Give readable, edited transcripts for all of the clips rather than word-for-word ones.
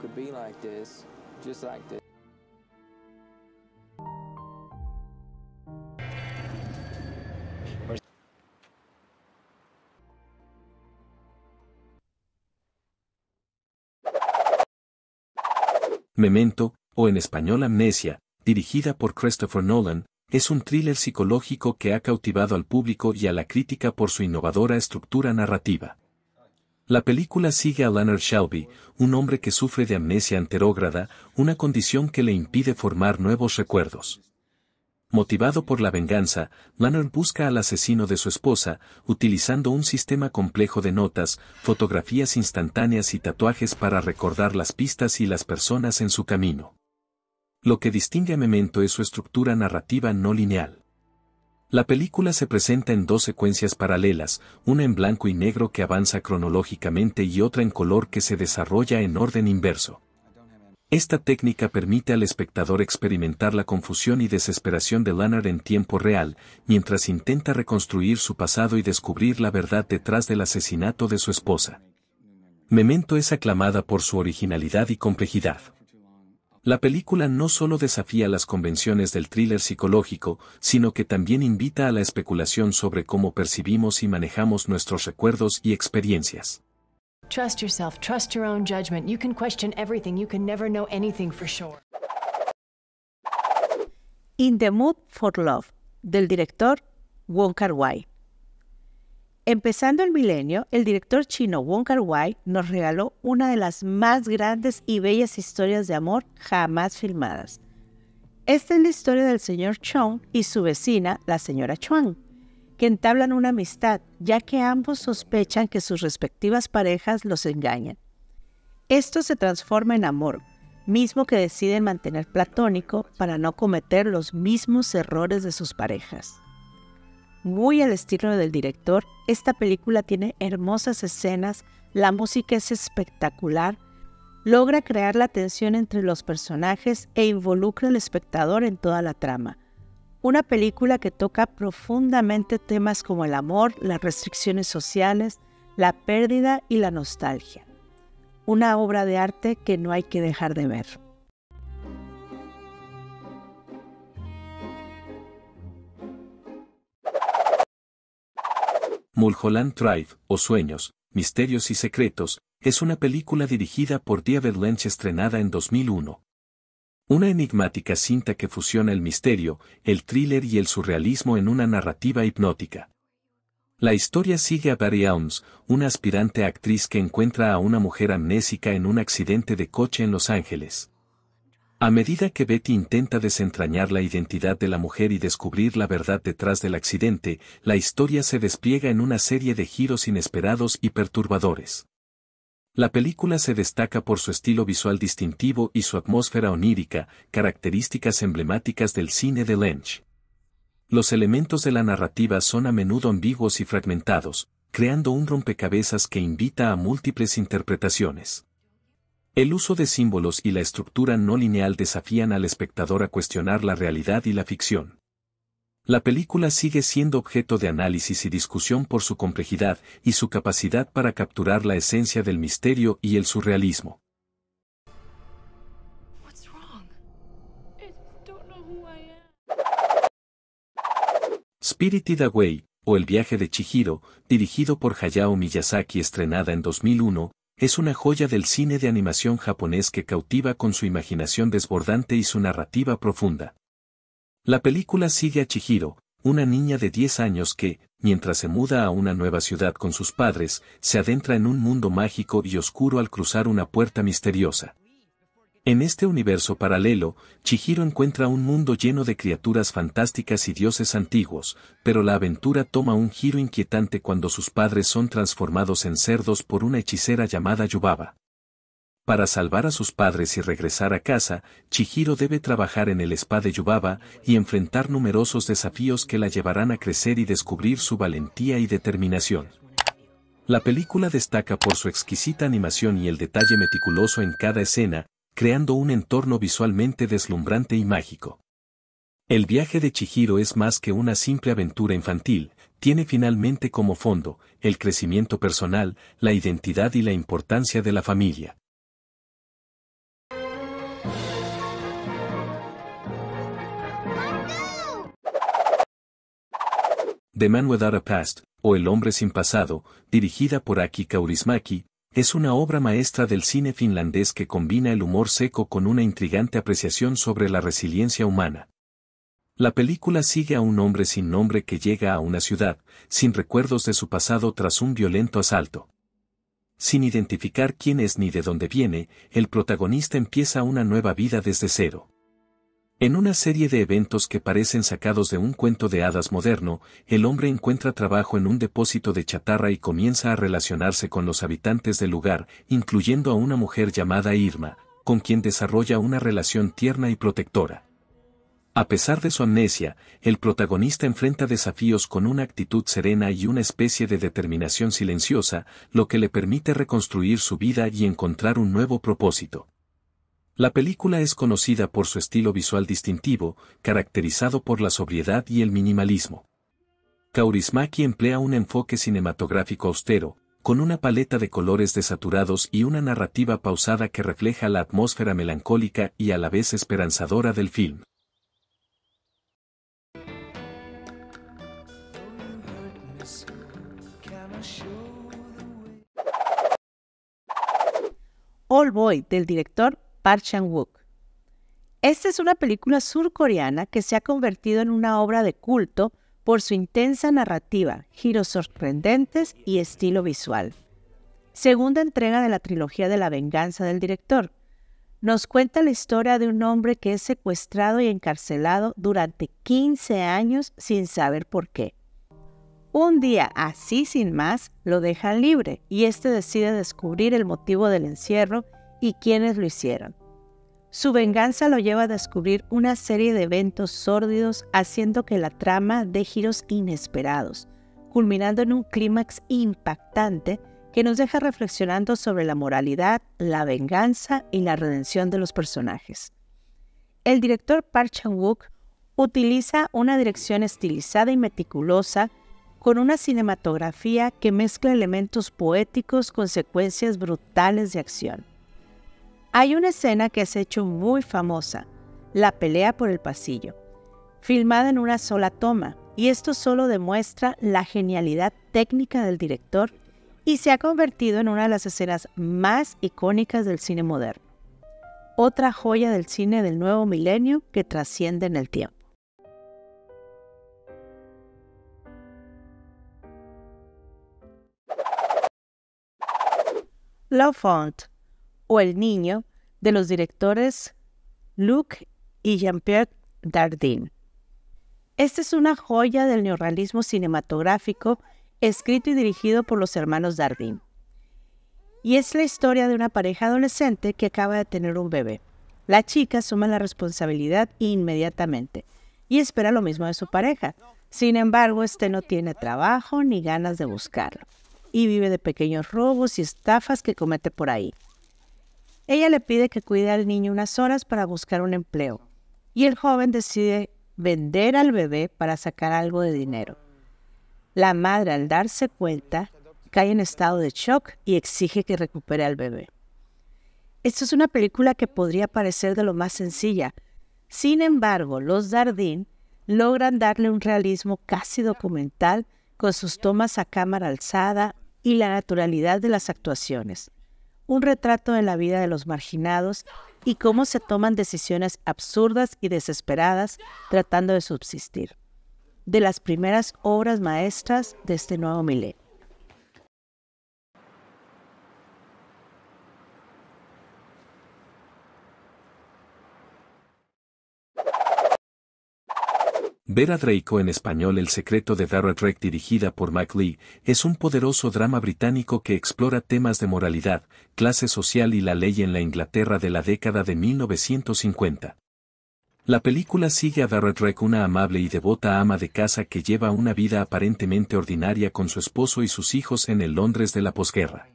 could be like this, just like this. Memento, o en español Amnesia, dirigida por Christopher Nolan, es un thriller psicológico que ha cautivado al público y a la crítica por su innovadora estructura narrativa. La película sigue a Leonard Shelby, un hombre que sufre de amnesia anterógrada, una condición que le impide formar nuevos recuerdos. Motivado por la venganza, Leonard busca al asesino de su esposa, utilizando un sistema complejo de notas, fotografías instantáneas y tatuajes para recordar las pistas y las personas en su camino. Lo que distingue a Memento es su estructura narrativa no lineal. La película se presenta en dos secuencias paralelas, una en blanco y negro que avanza cronológicamente y otra en color que se desarrolla en orden inverso. Esta técnica permite al espectador experimentar la confusión y desesperación de Leonard en tiempo real, mientras intenta reconstruir su pasado y descubrir la verdad detrás del asesinato de su esposa. Memento es aclamada por su originalidad y complejidad. La película no solo desafía las convenciones del thriller psicológico, sino que también invita a la especulación sobre cómo percibimos y manejamos nuestros recuerdos y experiencias. Trust yourself, trust your own judgment. You can question everything, you can never know anything for sure. In the Mood for Love, del director Wong Kar-wai. Empezando el milenio, el director chino Wong Kar-wai nos regaló una de las más grandes y bellas historias de amor jamás filmadas. Esta es la historia del señor Chong y su vecina, la señora Chuan, que entablan una amistad, ya que ambos sospechan que sus respectivas parejas los engañan. Esto se transforma en amor, mismo que deciden mantener platónico para no cometer los mismos errores de sus parejas. Muy al estilo del director, esta película tiene hermosas escenas, la música es espectacular, logra crear la tensión entre los personajes e involucra al espectador en toda la trama. Una película que toca profundamente temas como el amor, las restricciones sociales, la pérdida y la nostalgia. Una obra de arte que no hay que dejar de ver. Mulholland Drive, o Sueños, Misterios y Secretos, es una película dirigida por David Lynch estrenada en 2001. Una enigmática cinta que fusiona el misterio, el thriller y el surrealismo en una narrativa hipnótica. La historia sigue a Barry Alms, una aspirante actriz que encuentra a una mujer amnésica en un accidente de coche en Los Ángeles. A medida que Betty intenta desentrañar la identidad de la mujer y descubrir la verdad detrás del accidente, la historia se despliega en una serie de giros inesperados y perturbadores. La película se destaca por su estilo visual distintivo y su atmósfera onírica, características emblemáticas del cine de Lynch. Los elementos de la narrativa son a menudo ambiguos y fragmentados, creando un rompecabezas que invita a múltiples interpretaciones. El uso de símbolos y la estructura no lineal desafían al espectador a cuestionar la realidad y la ficción. La película sigue siendo objeto de análisis y discusión por su complejidad y su capacidad para capturar la esencia del misterio y el surrealismo. Spirited Away, o El viaje de Chihiro, dirigido por Hayao Miyazaki estrenada en 2001, es una joya del cine de animación japonés que cautiva con su imaginación desbordante y su narrativa profunda. La película sigue a Chihiro, una niña de 10 años que, mientras se muda a una nueva ciudad con sus padres, se adentra en un mundo mágico y oscuro al cruzar una puerta misteriosa. En este universo paralelo, Chihiro encuentra un mundo lleno de criaturas fantásticas y dioses antiguos, pero la aventura toma un giro inquietante cuando sus padres son transformados en cerdos por una hechicera llamada Yubaba. Para salvar a sus padres y regresar a casa, Chihiro debe trabajar en el spa de Yubaba y enfrentar numerosos desafíos que la llevarán a crecer y descubrir su valentía y determinación. La película destaca por su exquisita animación y el detalle meticuloso en cada escena, creando un entorno visualmente deslumbrante y mágico. El viaje de Chihiro es más que una simple aventura infantil, tiene finalmente como fondo el crecimiento personal, la identidad y la importancia de la familia. The Man Without a Past, o El Hombre Sin Pasado, dirigida por Aki Kaurismäki, es una obra maestra del cine finlandés que combina el humor seco con una intrigante apreciación sobre la resiliencia humana. La película sigue a un hombre sin nombre que llega a una ciudad, sin recuerdos de su pasado tras un violento asalto. Sin identificar quién es ni de dónde viene, el protagonista empieza una nueva vida desde cero. En una serie de eventos que parecen sacados de un cuento de hadas moderno, el hombre encuentra trabajo en un depósito de chatarra y comienza a relacionarse con los habitantes del lugar, incluyendo a una mujer llamada Irma, con quien desarrolla una relación tierna y protectora. A pesar de su amnesia, el protagonista enfrenta desafíos con una actitud serena y una especie de determinación silenciosa, lo que le permite reconstruir su vida y encontrar un nuevo propósito. La película es conocida por su estilo visual distintivo, caracterizado por la sobriedad y el minimalismo. Kaurismäki emplea un enfoque cinematográfico austero, con una paleta de colores desaturados y una narrativa pausada que refleja la atmósfera melancólica y a la vez esperanzadora del film. Old Boy, del director Park Chan-wook. Esta es una película surcoreana que se ha convertido en una obra de culto por su intensa narrativa, giros sorprendentes y estilo visual. Segunda entrega de la trilogía de la venganza del director. Nos cuenta la historia de un hombre que es secuestrado y encarcelado durante 15 años sin saber por qué. Un día, así sin más, lo dejan libre y este decide descubrir el motivo del encierro y quiénes lo hicieron. Su venganza lo lleva a descubrir una serie de eventos sórdidos, haciendo que la trama dé giros inesperados, culminando en un clímax impactante que nos deja reflexionando sobre la moralidad, la venganza y la redención de los personajes. El director Park Chan-wook utiliza una dirección estilizada y meticulosa, con una cinematografía que mezcla elementos poéticos con secuencias brutales de acción. Hay una escena que se ha hecho muy famosa, la pelea por el pasillo, filmada en una sola toma, y esto solo demuestra la genialidad técnica del director y se ha convertido en una de las escenas más icónicas del cine moderno. Otra joya del cine del nuevo milenio que trasciende en el tiempo. L'Enfant, o El Niño, de los directores Luc y Jean-Pierre Dardenne. Esta es una joya del neorrealismo cinematográfico, escrito y dirigido por los hermanos Dardenne. Y es la historia de una pareja adolescente que acaba de tener un bebé. La chica asume la responsabilidad inmediatamente y espera lo mismo de su pareja. Sin embargo, este no tiene trabajo ni ganas de buscarlo y vive de pequeños robos y estafas que comete por ahí. Ella le pide que cuide al niño unas horas para buscar un empleo, y el joven decide vender al bebé para sacar algo de dinero. La madre, al darse cuenta, cae en estado de shock y exige que recupere al bebé. Esta es una película que podría parecer de lo más sencilla. Sin embargo, los Dardenne logran darle un realismo casi documental con sus tomas a cámara alzada y la naturalidad de las actuaciones. Un retrato de la vida de los marginados y cómo se toman decisiones absurdas y desesperadas tratando de subsistir. De las primeras obras maestras de este nuevo milenio. Vera Draco, en español El secreto de Dara Drake, dirigida por Mike Leigh, es un poderoso drama británico que explora temas de moralidad, clase social y la ley en la Inglaterra de la década de 1950. La película sigue a Dara Drake, una amable y devota ama de casa que lleva una vida aparentemente ordinaria con su esposo y sus hijos en el Londres de la posguerra.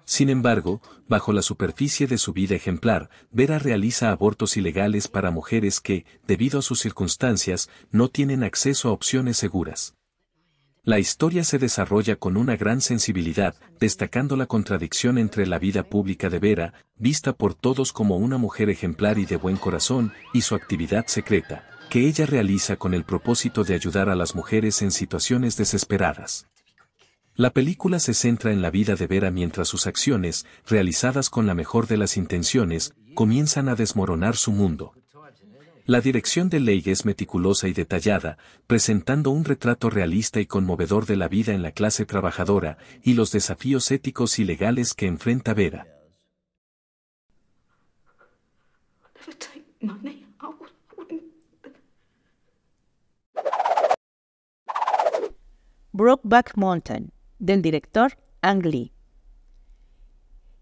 Sin embargo, bajo la superficie de su vida ejemplar, Vera realiza abortos ilegales para mujeres que, debido a sus circunstancias, no tienen acceso a opciones seguras. La historia se desarrolla con una gran sensibilidad, destacando la contradicción entre la vida pública de Vera, vista por todos como una mujer ejemplar y de buen corazón, y su actividad secreta, que ella realiza con el propósito de ayudar a las mujeres en situaciones desesperadas. La película se centra en la vida de Vera mientras sus acciones, realizadas con la mejor de las intenciones, comienzan a desmoronar su mundo. La dirección de Leigh es meticulosa y detallada, presentando un retrato realista y conmovedor de la vida en la clase trabajadora y los desafíos éticos y legales que enfrenta Vera. Brokeback Mountain, del director Ang Lee.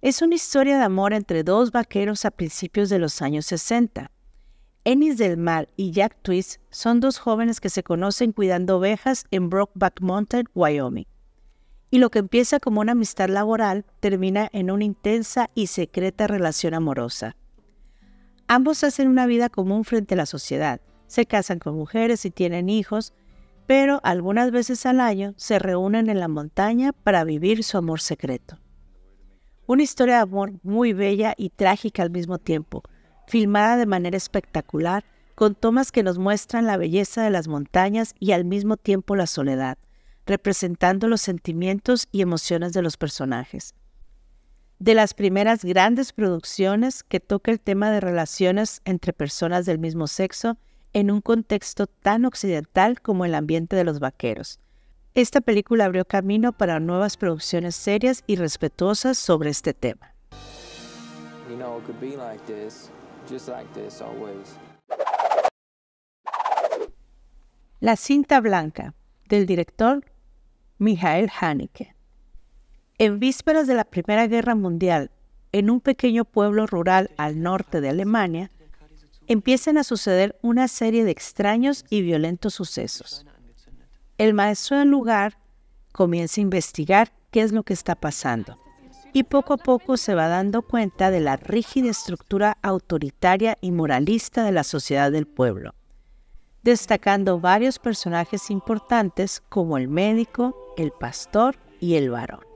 Es una historia de amor entre dos vaqueros a principios de los años 60. Ennis Del Mar y Jack Twist son dos jóvenes que se conocen cuidando ovejas en Brokeback Mountain, Wyoming. Y lo que empieza como una amistad laboral termina en una intensa y secreta relación amorosa. Ambos hacen una vida común frente a la sociedad, se casan con mujeres y tienen hijos, pero algunas veces al año se reúnen en la montaña para vivir su amor secreto. Una historia de amor muy bella y trágica al mismo tiempo, filmada de manera espectacular, con tomas que nos muestran la belleza de las montañas y al mismo tiempo la soledad, representando los sentimientos y emociones de los personajes. De las primeras grandes producciones que toca el tema de relaciones entre personas del mismo sexo en un contexto tan occidental como el ambiente de los vaqueros. Esta película abrió camino para nuevas producciones serias y respetuosas sobre este tema. You know, it could be like this, just like this always. La cinta blanca, del director Michael Haneke. En vísperas de la Primera Guerra Mundial, en un pequeño pueblo rural al norte de Alemania, empiezan a suceder una serie de extraños y violentos sucesos. El maestro del lugar comienza a investigar qué es lo que está pasando, y poco a poco se va dando cuenta de la rígida estructura autoritaria y moralista de la sociedad del pueblo, destacando varios personajes importantes como el médico, el pastor y el varón.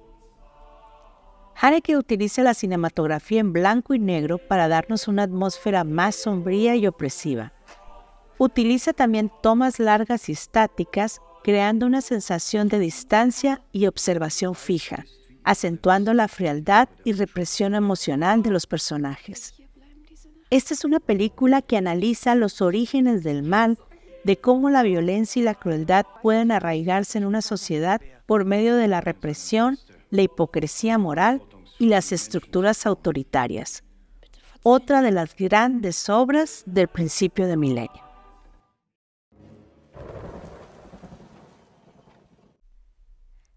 Haneke utiliza la cinematografía en blanco y negro para darnos una atmósfera más sombría y opresiva. Utiliza también tomas largas y estáticas, creando una sensación de distancia y observación fija, acentuando la frialdad y represión emocional de los personajes. Esta es una película que analiza los orígenes del mal, de cómo la violencia y la crueldad pueden arraigarse en una sociedad por medio de la represión, la hipocresía moral y las estructuras autoritarias. Otra de las grandes obras del principio de milenio.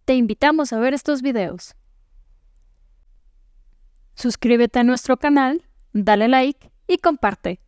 Te invitamos a ver estos videos. Suscríbete a nuestro canal, dale like y comparte.